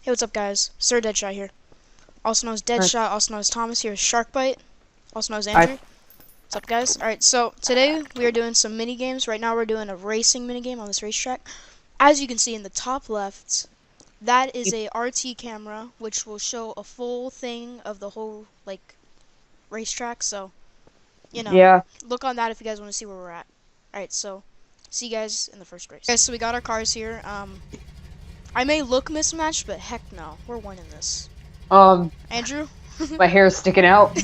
Hey, what's up, guys? Sir Deadshot here. Also known as Hi. Deadshot, also known as Thomas. Here is Sharkbite, also known as I Andrew. What's up, guys? Alright, so today we are doing some mini games. Right now we're doing a racing mini game on this racetrack. As you can see in the top left, that is a RT camera, which will show a full thing of the whole, like, racetrack. So, yeah. look on that if you guys want to see where we're at. Alright, so, see you guys in the first race. Okay, so we got our cars here. I may look mismatched, but heck no. We're winning this. Um, Andrew? my hair is sticking out.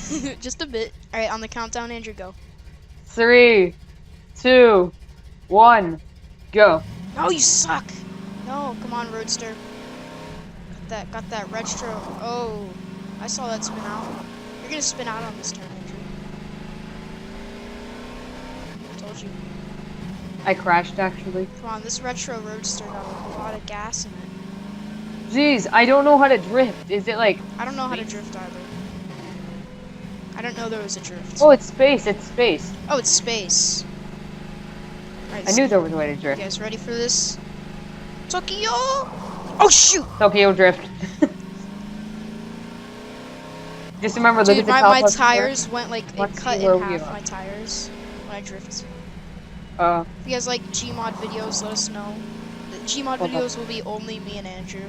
Just a bit. Alright, on the countdown, Andrew, go. 3, 2, 1, go. Oh, you suck! No, come on, Roadster. Got that retro. Oh, I saw that spin out. You're gonna spin out on this turn, Andrew. Told you. I crashed actually. Come on, this retro Roadster got a lot of gas in it. Jeez, I don't know how to drift. Is it like? I don't know how to drift either. I didn't know there was a drift. Oh, it's space. It's space. Oh, it's space. Alright, I knew there was a way to drift. you guys ready for this? Tokyo! Oh, shoot! Tokyo drift. Just remember, look Dude, at the top my left tires went like, it Let's cut see in where we half are. my tires when I drift. corner. If you guys like GMOD videos, let us know. The GMOD Hold videos will be only me and Andrew.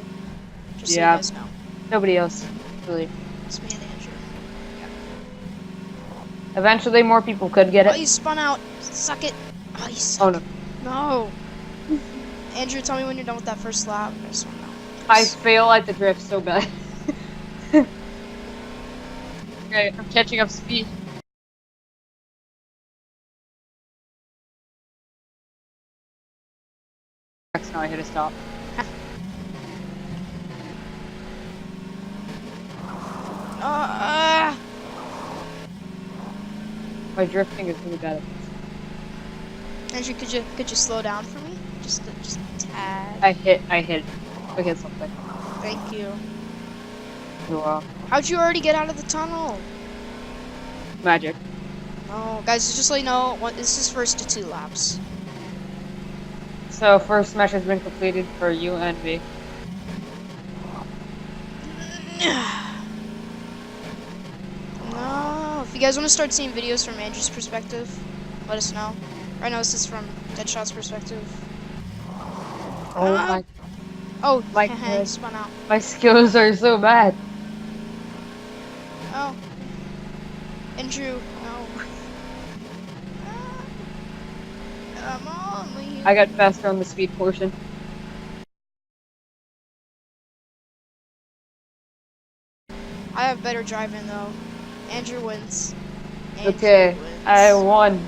Just Yeah. so you guys know. Nobody else, really. It's me and Andrew. Eventually, more people could get Oh, it. you spun out. Suck it. Oh, you suck. Oh no. No. Andrew, tell me when you're done with that first lap. I just want to know. I fail at the drift so bad. Okay, I'm catching up speed. Now I hit a stop. Ah! My drifting is really bad. Andrew, could you slow down for me? Just a tad. I hit something. Thank you. So, How'd you already get out of the tunnel? magic. Oh, guys, just so you know, this is first to 2 laps. So, first match has been completed for you and me. No, if you guys want to start seeing videos from Andrew's perspective, let us know. Right now, this is from Deadshot's perspective. Oh my! Oh, my he God. spun out. My skills are so bad. Oh, Andrew, no. Come on, Lee. I got faster on the speed portion. I have better driving though. Andrew wins. Andrew Okay, wins. I won.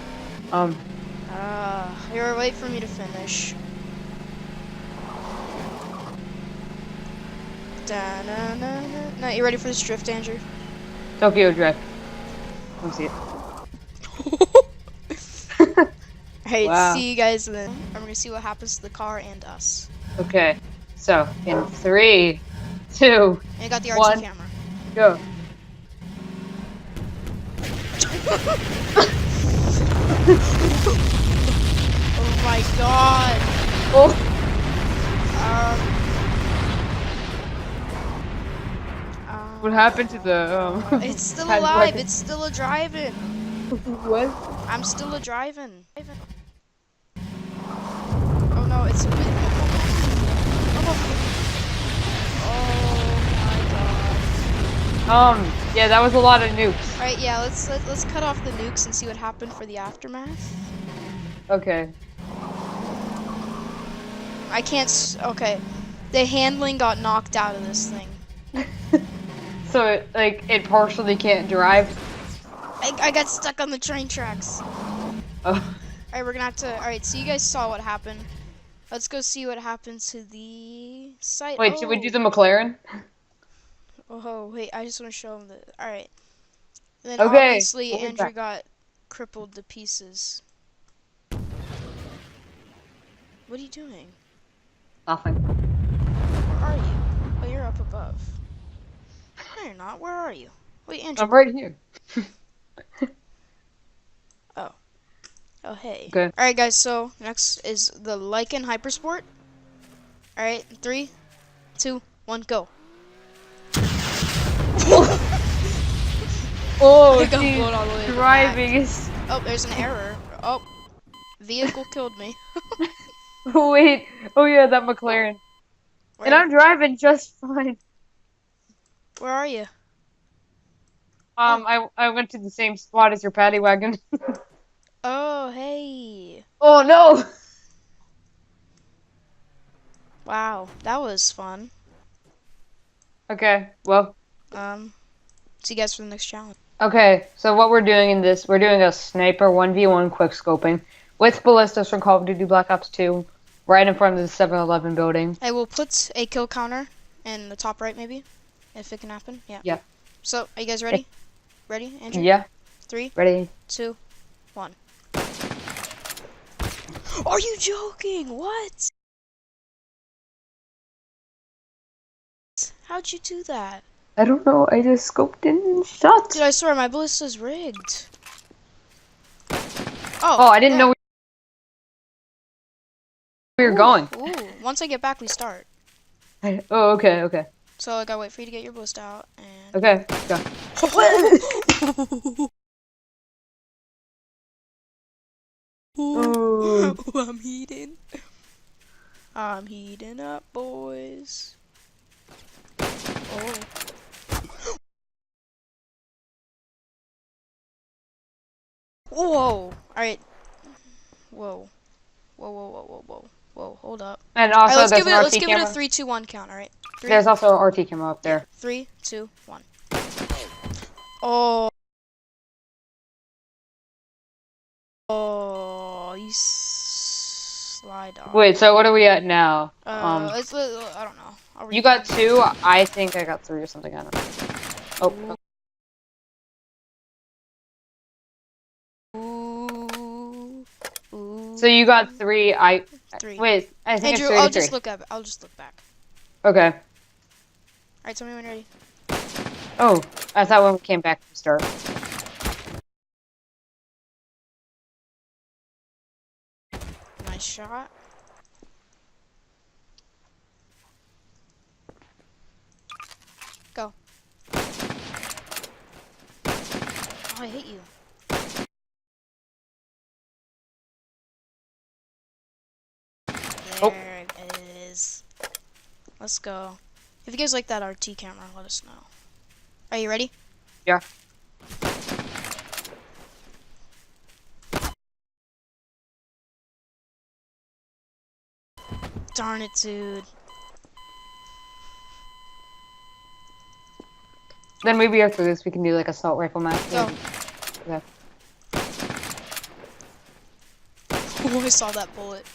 You're wait for me to finish. Da-na-na-na. No, you ready for this drift, Andrew? Tokyo drift. Let me see it. Alright, Wow. see you guys then. I'm gonna see what happens to the car and us. Okay, so in 3, 2, And I got the RT 1, camera. go. Oh my god. Oh. What happened to the It's still Had alive. like- It's still a driving. What? I'm still a driving. Oh no, it's a bit. Oh my god. Yeah, that was a lot of nukes. Alright, yeah, let's cut off the nukes and see what happened for the aftermath. Okay. I can't. Okay, the handling got knocked out of this thing. So it partially can't drive. I got stuck on the train tracks. Oh. Alright, we're gonna have to. Alright, so you guys saw what happened. Let's go see what happened to the site. Wait, should we do the McLaren? Oh, wait, I just want to show them the. Alright. Then Okay, obviously we'll be Andrew back. got crippled to pieces. What are you doing? Nothing. Where are you? Oh, you're up above. No, you're not. Where are you? Wait, Andrew. I'm right here. Oh, hey. Okay. Alright, guys, so next is the Lycan Hypersport. Alright, 3, 2, 1, go. Oh, I got geez. blown all the way to the Driving back. is. Oh, there's an error. Oh, vehicle killed me. Wait. Oh yeah, that McLaren. And Where? I'm driving just fine. Where are you? Oh. I went to the same spot as your paddy wagon. Oh, hey. Oh no. Wow, that was fun. Okay. Well. See you guys for the next challenge. Okay. So what we're doing in this, we're doing a sniper 1v1 quick scoping with ballistas from Call of Duty Black Ops 2, right in front of the 7-Eleven building. I will put a kill counter in the top right, maybe, if it can happen. Yeah. Yeah. So, are you guys ready? Ready, Andrew? Yeah. 3, Ready. 2, 1. Are you joking? What? How'd you do that? I don't know. I just scoped in and shot. Dude, I swear my ballista's rigged. Oh, I didn't yeah. know we were going. Ooh, once I get back, we start. Oh, okay, okay. So I gotta wait for you to get your ballista out and. Okay, go. Ooh. I'm heating. I'm heating up, boys. Oh. Whoa. Alright. Whoa. Whoa, whoa, whoa, whoa, whoa. Whoa, hold up. And Alright, also, let's there's give an it RT a camera. 3, 2, 1 count, alright? There's also an RT camera up there. 3, 2, 1. Oh. Oh, you slide off. Wait, so what are we at now? I don't know. You got 2. I think I got 3 or something. I don't know. Oh. Ooh. So you got 3. 3. Wait. I think Andrew, it's 3 I'll to 3. just look up. I'll just look back. Okay. Alright, tell me when you're ready. Oh, I thought when we came back to start. Nice shot. Go. Oh, I hate you. Oh. There it is. Let's go. If you guys like that RT camera, let us know. Are you ready? Yeah. Darn it, dude. Then maybe after this we can do like assault rifle match. Go. Okay. Oh, I saw that bullet.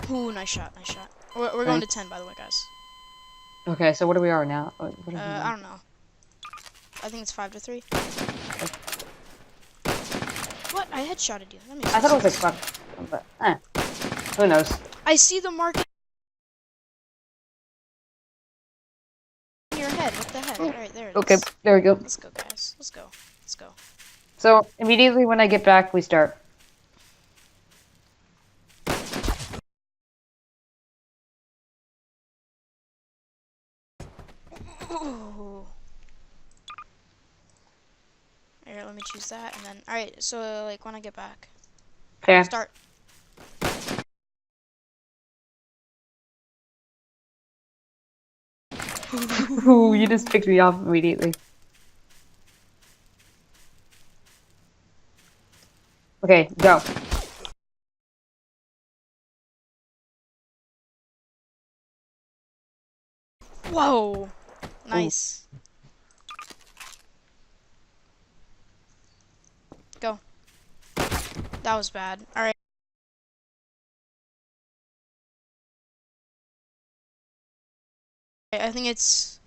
Ooh, nice shot, nice shot. We're going to 10, by the way, guys. Okay, so what are we are now? What are we I don't know. I think it's 5 to 3. What? I headshotted you. That makes I thought it was sense. like 5, but who knows? I see the mark in your head. What the heck? Alright, there it is. Okay, there we go. Let's go, guys. Let's go. Let's go. So immediately when I get back, we start. Ooh. Alright, let me choose that, and then... Alright, so, like, when I get back. Okay. Start. Ooh, you just picked me off immediately. Okay, go. Whoa! Nice. Go. That was bad. Alright. I think it's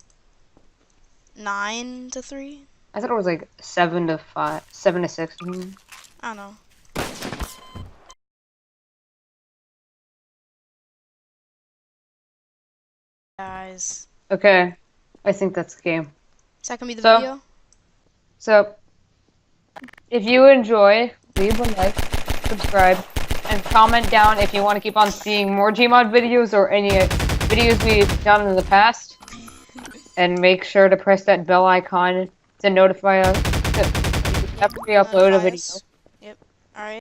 9 to 3. I thought it was like 7 to 5, 7 to 6. I don't know. Guys. Okay, I think that's the game. Is that gonna be the So- video? So, if you enjoy, leave a like, subscribe, and comment down if you want to keep on seeing more GMOD videos or any videos we've done in the past. And make sure to press that bell icon to notify us after we upload a video.